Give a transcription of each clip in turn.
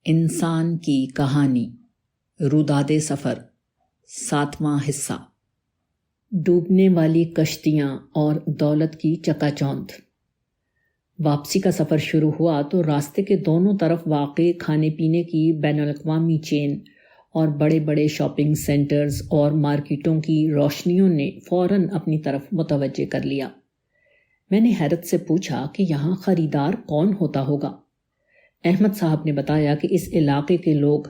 انسان کی کہانی روداد سفر 7واں حصہ۔ ڈوبنے والی کشتیاں اور دولت کی چکا چوندھ۔ واپسی کا سفر شروع ہوا تو راستے کے دونوں طرف واقع کھانے پینے کی بین الاقوامی چین اور بڑے بڑے شاپنگ سینٹرز اور مارکیٹوں کی روشنیوں نے فوراً اپنی طرف متوجہ کر لیا۔ میں نے حیرت سے پوچھا کہ یہاں خریدار کون ہوتا ہوگا؟ احمد صاحب نے بتایا کہ اس علاقے کے لوگ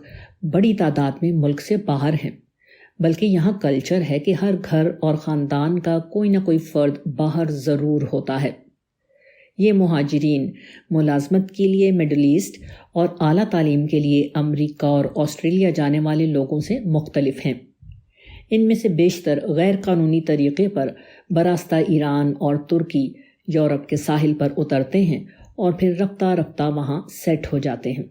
بڑی تعداد میں ملک سے باہر ہیں، بلکہ یہاں کلچر ہے کہ ہر گھر اور خاندان کا کوئی نہ کوئی فرد باہر ضرور ہوتا ہے۔ یہ مہاجرین ملازمت کے لیے مڈل ایسٹ اور اعلیٰ تعلیم کے لیے امریکہ اور آسٹریلیا جانے والے لوگوں سے مختلف ہیں۔ ان میں سے بیشتر غیر قانونی طریقے پر براستہ ایران اور ترکی یورپ کے ساحل پر اترتے ہیں اور پھر رفتہ رفتہ وہاں سیٹ ہو جاتے ہیں۔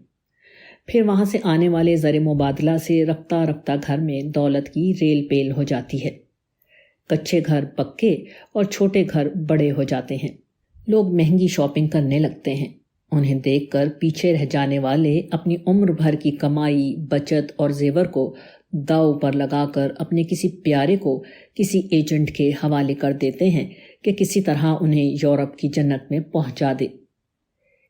پھر وہاں سے آنے والے زر مبادلہ سے رفتہ رفتہ گھر میں دولت کی ریل پیل ہو جاتی ہے۔ کچے گھر پکے اور چھوٹے گھر بڑے ہو جاتے ہیں۔ لوگ مہنگی شاپنگ کرنے لگتے ہیں۔ انہیں دیکھ کر پیچھے رہ جانے والے اپنی عمر بھر کی کمائی، بچت اور زیور کو داؤ پر لگا کر اپنے کسی پیارے کو کسی ایجنٹ کے حوالے کر دیتے ہیں کہ کسی طرح انہیں یورپ کی جنت میں پہنچا دے۔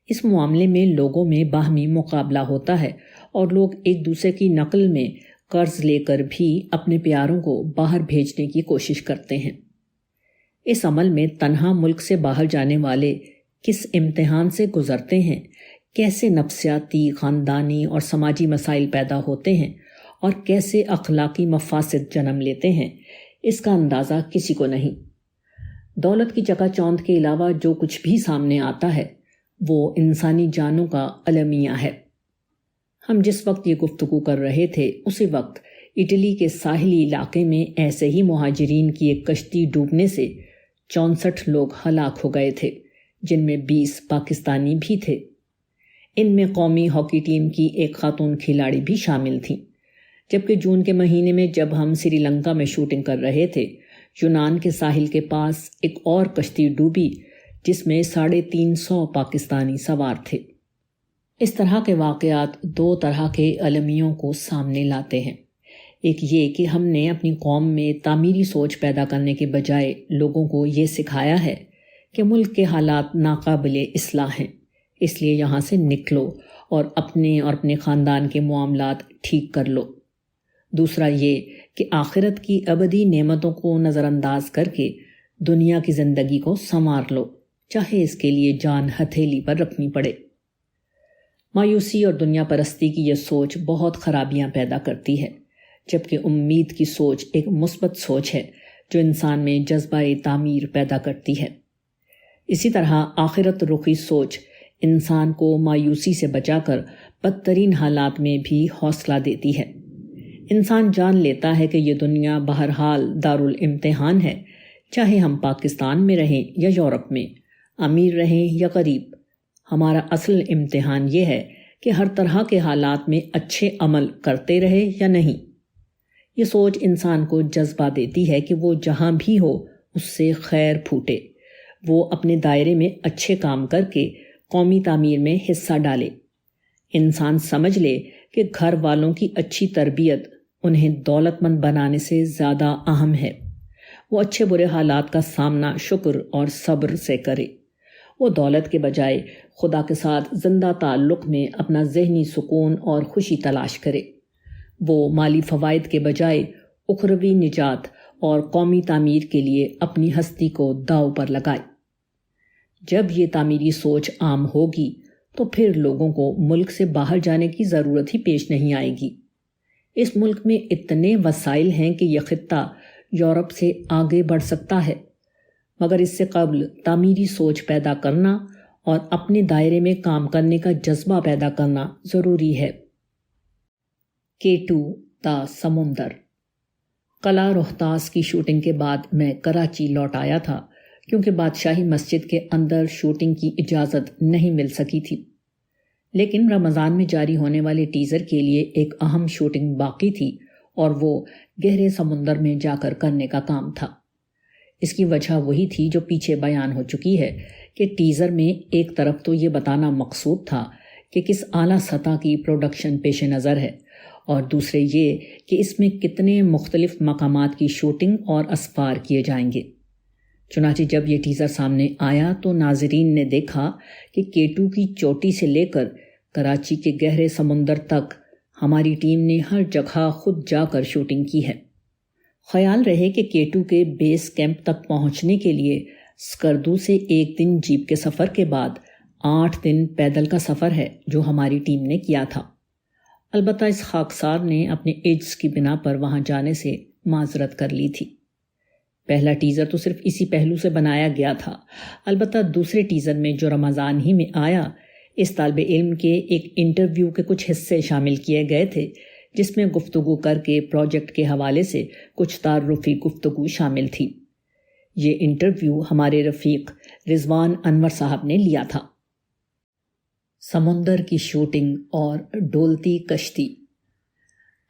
اس معاملے میں لوگوں میں باہمی مقابلہ ہوتا ہے اور لوگ ایک دوسرے کی نقل میں قرض لے کر بھی اپنے پیاروں کو باہر بھیجنے کی کوشش کرتے ہیں۔ اس عمل میں تنہا ملک سے باہر جانے والے کس امتحان سے گزرتے ہیں، کیسے نفسیاتی، خاندانی اور سماجی مسائل پیدا ہوتے ہیں اور کیسے اخلاقی مفاسد جنم لیتے ہیں، اس کا اندازہ کسی کو نہیں۔ دولت کی چکا چوندھ کے علاوہ جو کچھ بھی سامنے آتا ہے وہ انسانی جانوں کا المیہ ہے۔ ہم جس وقت یہ گفتگو کر رہے تھے اسی وقت اٹلی کے ساحلی علاقے میں ایسے ہی مہاجرین کی ایک کشتی ڈوبنے سے 64 لوگ ہلاک ہو گئے تھے، جن میں 20 پاکستانی بھی تھے۔ ان میں قومی ہاکی ٹیم کی ایک خاتون کھلاڑی بھی شامل تھیں۔ جبکہ جون کے مہینے میں جب ہم سری لنکا میں شوٹنگ کر رہے تھے، یونان کے ساحل کے پاس ایک اور کشتی ڈوبی جس میں 350 پاکستانی سوار تھے۔ اس طرح کے واقعات دو طرح کے المیوں کو سامنے لاتے ہیں۔ ایک یہ کہ ہم نے اپنی قوم میں تعمیری سوچ پیدا کرنے کے بجائے لوگوں کو یہ سکھایا ہے کہ ملک کے حالات ناقابل اصلاح ہیں، اس لیے یہاں سے نکلو اور اپنے خاندان کے معاملات ٹھیک کر لو۔ دوسرا یہ کہ آخرت کی ابدی نعمتوں کو نظر انداز کر کے دنیا کی زندگی کو سنوار لو، چاہے اس کے لیے جان ہتھیلی پر رکھنی پڑے۔ مایوسی اور دنیا پرستی کی یہ سوچ بہت خرابیاں پیدا کرتی ہے، جبکہ امید کی سوچ ایک مثبت سوچ ہے جو انسان میں جذبہ تعمیر پیدا کرتی ہے۔ اسی طرح آخرت رخی سوچ انسان کو مایوسی سے بچا کر بدترین حالات میں بھی حوصلہ دیتی ہے۔ انسان جان لیتا ہے کہ یہ دنیا بہرحال دارالامتحان ہے، چاہے ہم پاکستان میں رہیں یا یورپ میں، امیر رہیں یا غریب۔ ہمارا اصل امتحان یہ ہے کہ ہر طرح کے حالات میں اچھے عمل کرتے رہے یا نہیں۔ یہ سوچ انسان کو جذبہ دیتی ہے کہ وہ جہاں بھی ہو اس سے خیر پھوٹے، وہ اپنے دائرے میں اچھے کام کر کے قومی تعمیر میں حصہ ڈالے۔ انسان سمجھ لے کہ گھر والوں کی اچھی تربیت انہیں دولت مند بنانے سے زیادہ اہم ہے۔ وہ اچھے برے حالات کا سامنا شکر اور صبر سے کرے۔ وہ دولت کے بجائے خدا کے ساتھ زندہ تعلق میں اپنا ذہنی سکون اور خوشی تلاش کرے۔ وہ مالی فوائد کے بجائے اخروی نجات اور قومی تعمیر کے لیے اپنی ہستی کو داؤ پر لگائے۔ جب یہ تعمیری سوچ عام ہوگی تو پھر لوگوں کو ملک سے باہر جانے کی ضرورت ہی پیش نہیں آئے گی۔ اس ملک میں اتنے وسائل ہیں کہ یہ خطہ یورپ سے آگے بڑھ سکتا ہے، مگر اس سے قبل تعمیری سوچ پیدا کرنا اور اپنے دائرے میں کام کرنے کا جذبہ پیدا کرنا ضروری ہے۔ K2 دا سمندر۔ قلعہ روہتاس کی شوٹنگ کے بعد میں کراچی لوٹ آیا تھا، کیونکہ بادشاہی مسجد کے اندر شوٹنگ کی اجازت نہیں مل سکی تھی۔ لیکن رمضان میں جاری ہونے والے ٹیزر کے لیے ایک اہم شوٹنگ باقی تھی اور وہ گہرے سمندر میں جا کر کرنے کا کام تھا۔ اس کی وجہ وہی تھی جو پیچھے بیان ہو چکی ہے کہ ٹیزر میں ایک طرف تو یہ بتانا مقصود تھا کہ کس اعلیٰ سطح کی پروڈکشن پیش نظر ہے، اور دوسرے یہ کہ اس میں کتنے مختلف مقامات کی شوٹنگ اور اسفار کیے جائیں گے۔ چنانچہ جب یہ ٹیزر سامنے آیا تو ناظرین نے دیکھا کہ K2 کی چوٹی سے لے کر کراچی کے گہرے سمندر تک ہماری ٹیم نے ہر جگہ خود جا کر شوٹنگ کی ہے۔ خیال رہے کہ K2 کے بیس کیمپ تک پہنچنے کے لیے اسکردو سے 1 دن جیپ کے سفر کے بعد 8 دن پیدل کا سفر ہے جو ہماری ٹیم نے کیا تھا۔ البتہ اس خاکسار نے اپنے ایجز کی بنا پر وہاں جانے سے معذرت کر لی تھی۔ پہلا ٹیزر تو صرف اسی پہلو سے بنایا گیا تھا، البتہ دوسرے ٹیزر میں جو رمضان ہی میں آیا، اس طالب علم کے ایک انٹرویو کے کچھ حصے شامل کیے گئے تھے جس میں گفتگو کر کے پروجیکٹ کے حوالے سے کچھ تعارفی گفتگو شامل تھی۔ یہ انٹرویو ہمارے رفیق رضوان انور صاحب نے لیا تھا۔ سمندر کی شوٹنگ اور ڈولتی کشتی۔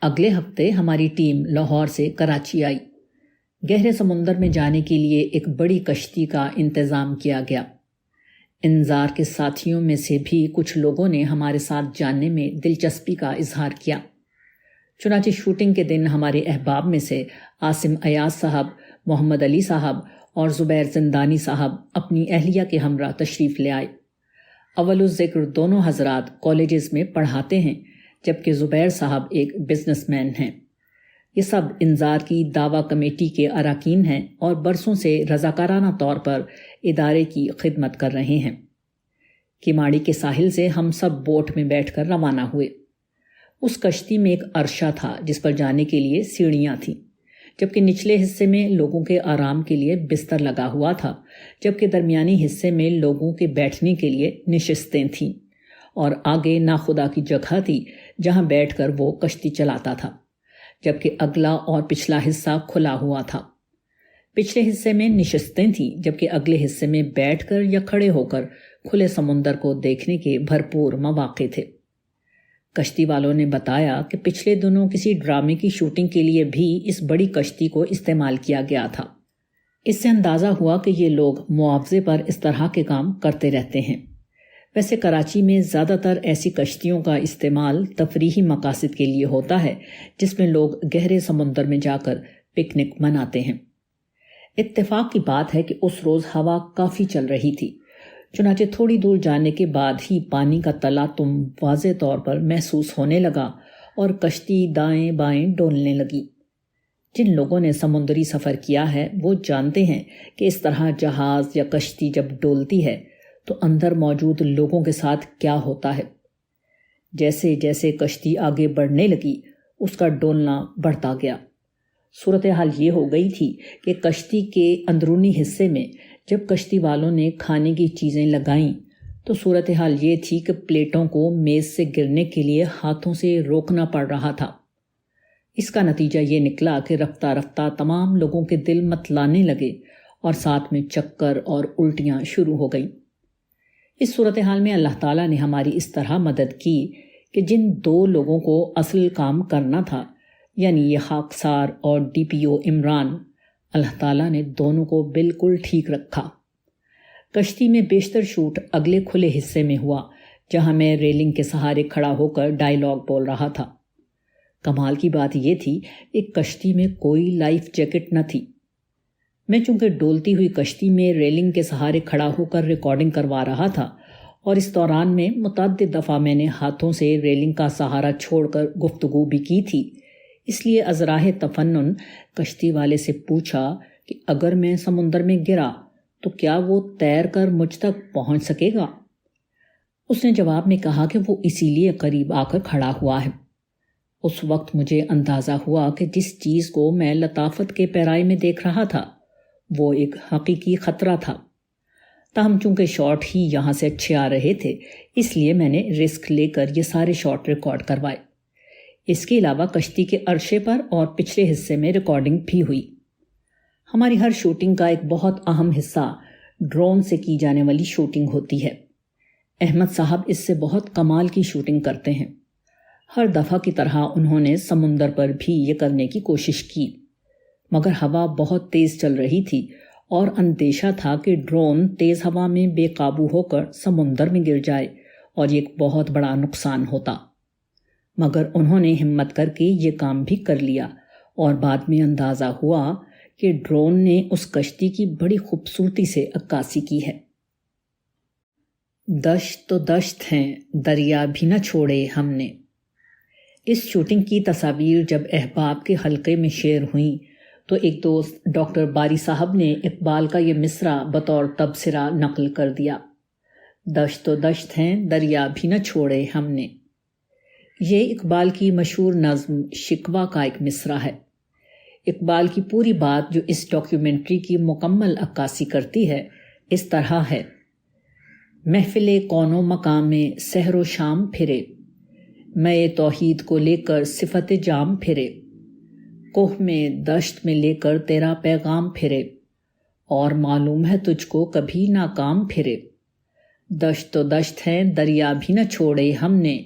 اگلے ہفتے ہماری ٹیم لاہور سے کراچی آئی۔ گہرے سمندر میں جانے کے لیے ایک بڑی کشتی کا انتظام کیا گیا۔ انظار کے ساتھیوں میں سے بھی کچھ لوگوں نے ہمارے ساتھ جاننے میں دلچسپی کا اظہار کیا۔ چنانچہ شوٹنگ کے دن ہمارے احباب میں سے عاصم ایاز صاحب، محمد علی صاحب اور زبیر زندانی صاحب اپنی اہلیہ کے ہمراہ تشریف لے آئے۔ اول الذکر دونوں حضرات کالجز میں پڑھاتے ہیں، جبکہ زبیر صاحب ایک بزنس مین ہیں۔ یہ سب انظار کی دعویٰ کمیٹی کے اراکین ہیں اور برسوں سے رضاکارانہ طور پر ادارے کی خدمت کر رہے ہیں۔ کیماڑی کے ساحل سے ہم سب بوٹ میں بیٹھ کر روانہ ہوئے۔ اس کشتی میں ایک عرشہ تھا جس پر جانے کے لیے سیڑھیاں تھیں، جبکہ نچلے حصے میں لوگوں کے آرام کے لیے بستر لگا ہوا تھا، جبکہ درمیانی حصے میں لوگوں کے بیٹھنے کے لیے نشستیں تھیں، اور آگے ناخدا کی جگہ تھی جہاں بیٹھ کر وہ کشتی چلاتا تھا، جبکہ اگلا اور پچھلا حصہ کھلا ہوا تھا۔ پچھلے حصے میں نشستیں تھیں، جبکہ اگلے حصے میں بیٹھ کر یا کھڑے ہو کر کھلے سمندر کو دیکھنے کے بھرپور مواقع تھے۔ کشتی والوں نے بتایا کہ پچھلے دنوں کسی ڈرامے کی شوٹنگ کے لیے بھی اس بڑی کشتی کو استعمال کیا گیا تھا۔ اس سے اندازہ ہوا کہ یہ لوگ معاوضے پر اس طرح کے کام کرتے رہتے ہیں۔ ویسے کراچی میں زیادہ تر ایسی کشتیوں کا استعمال تفریحی مقاصد کے لیے ہوتا ہے، جس میں لوگ گہرے سمندر میں جا کر پکنک مناتے ہیں۔ اتفاق کی بات ہے کہ اس روز ہوا کافی چل رہی تھی، چنانچہ تھوڑی دور جانے کے بعد ہی پانی کا تلاطم واضح طور پر محسوس ہونے لگا اور کشتی دائیں بائیں ڈولنے لگی۔ جن لوگوں نے سمندری سفر کیا ہے وہ جانتے ہیں کہ اس طرح جہاز یا کشتی جب ڈولتی ہے تو اندر موجود لوگوں کے ساتھ کیا ہوتا ہے۔ جیسے جیسے کشتی آگے بڑھنے لگی اس کا ڈولنا بڑھتا گیا۔ صورتحال یہ ہو گئی تھی کہ کشتی کے اندرونی حصے میں جب کشتی والوں نے کھانے کی چیزیں لگائیں تو صورتحال یہ تھی کہ پلیٹوں کو میز سے گرنے کے لیے ہاتھوں سے روکنا پڑ رہا تھا۔ اس کا نتیجہ یہ نکلا کہ رفتہ رفتہ تمام لوگوں کے دل متلانے لگے اور ساتھ میں چکر اور الٹیاں شروع ہو گئیں۔ اس صورتحال میں اللہ تعالیٰ نے ہماری اس طرح مدد کی کہ جن 2 لوگوں کو اصل کام کرنا تھا، یعنی یہ خاکسار اور DPO عمران، اللہ تعالیٰ نے دونوں کو بالکل ٹھیک رکھا۔ کشتی میں بیشتر شوٹ اگلے کھلے حصے میں ہوا، جہاں میں ریلنگ کے سہارے کھڑا ہو کر ڈائیلاگ بول رہا تھا۔ کمال کی بات یہ تھی کہ کشتی میں کوئی لائف جیکٹ نہ تھی۔ میں چونکہ ڈولتی ہوئی کشتی میں ریلنگ کے سہارے کھڑا ہو کر ریکارڈنگ کروا رہا تھا، اور اس دوران میں متعدد دفعہ میں نے ہاتھوں سے ریلنگ کا سہارا چھوڑ کر گفتگو بھی کی تھی، اس لیے ازراہ تفنن کشتی والے سے پوچھا کہ اگر میں سمندر میں گرا تو کیا وہ تیر کر مجھ تک پہنچ سکے گا؟ اس نے جواب میں کہا کہ وہ اسی لیے قریب آ کر کھڑا ہوا ہے۔ اس وقت مجھے اندازہ ہوا کہ جس چیز کو میں لطافت کے پیرائی میں دیکھ رہا تھا وہ ایک حقیقی خطرہ تھا۔ تاہم چونکہ شاٹ ہی یہاں سے اچھے آ رہے تھے، اس لیے میں نے رسک لے کر یہ سارے شاٹ ریکارڈ کروائے۔ اس کے علاوہ کشتی کے عرشے پر اور پچھلے حصے میں ریکارڈنگ بھی ہوئی۔ ہماری ہر شوٹنگ کا ایک بہت اہم حصہ ڈرون سے کی جانے والی شوٹنگ ہوتی ہے۔ احمد صاحب اس سے بہت کمال کی شوٹنگ کرتے ہیں۔ ہر دفعہ کی طرح انہوں نے سمندر پر بھی یہ کرنے کی کوشش کی، مگر ہوا بہت تیز چل رہی تھی اور اندیشہ تھا کہ ڈرون تیز ہوا میں بے قابو ہو کر سمندر میں گر جائے اور یہ ایک بہت بڑا نقصان ہوتا، مگر انہوں نے ہمت کر کے یہ کام بھی کر لیا، اور بعد میں اندازہ ہوا کہ ڈرون نے اس کشتی کی بڑی خوبصورتی سے عکاسی کی ہے۔ دشت تو دشت ہیں، دریا بھی نہ چھوڑے ہم نے۔ اس شوٹنگ کی تصاویر جب احباب کے حلقے میں شیئر ہوئیں تو ایک دوست ڈاکٹر باری صاحب نے اقبال کا یہ مصرع بطور تبصرہ نقل کر دیا: دشت تو دشت ہیں، دریا بھی نہ چھوڑے ہم نے۔ یہ اقبال کی مشہور نظم شکوہ کا ایک مصرع ہے۔ اقبال کی پوری بات جو اس ڈاکیومنٹری کی مکمل عکاسی کرتی ہے اس طرح ہے: محفل کون و مقام میں سحر و شام پھرے، میں توحید کو لے کر صفت جام پھرے، کوہ میں دشت میں لے کر تیرا پیغام پھرے، اور معلوم ہے تجھ کو کبھی ناکام پھرے۔ دشت تو دشت ہے، دریا بھی نہ چھوڑے ہم نے،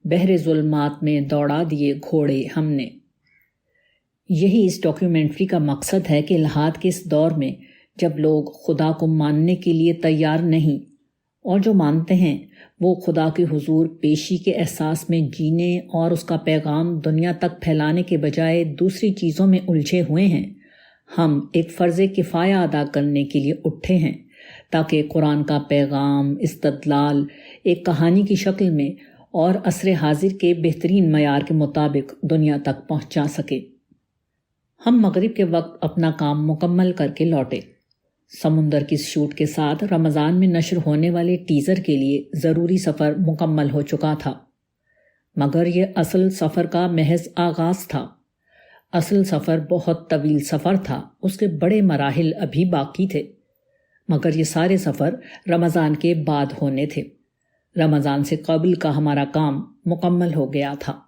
بحر ظلمات میں دوڑا دیے گھوڑے ہم نے۔ یہی اس ڈاکیومنٹری کا مقصد ہے کہ الحاد کے اس دور میں جب لوگ خدا کو ماننے کے لیے تیار نہیں، اور جو مانتے ہیں وہ خدا کے حضور پیشی کے احساس میں جینے اور اس کا پیغام دنیا تک پھیلانے کے بجائے دوسری چیزوں میں الجھے ہوئے ہیں، ہم ایک فرض کفایہ ادا کرنے کے لیے اٹھے ہیں تاکہ قرآن کا پیغام استدلال ایک کہانی کی شکل میں اور عصر حاضر کے بہترین معیار کے مطابق دنیا تک پہنچا سکے۔ ہم مغرب کے وقت اپنا کام مکمل کر کے لوٹے۔ سمندر کی شوٹ کے ساتھ رمضان میں نشر ہونے والے ٹیزر کے لیے ضروری سفر مکمل ہو چکا تھا، مگر یہ اصل سفر کا محض آغاز تھا۔ اصل سفر بہت طویل سفر تھا، اس کے بڑے مراحل ابھی باقی تھے، مگر یہ سارے سفر رمضان کے بعد ہونے تھے۔ رمضان سے قبل کا ہمارا کام مکمل ہو گیا تھا۔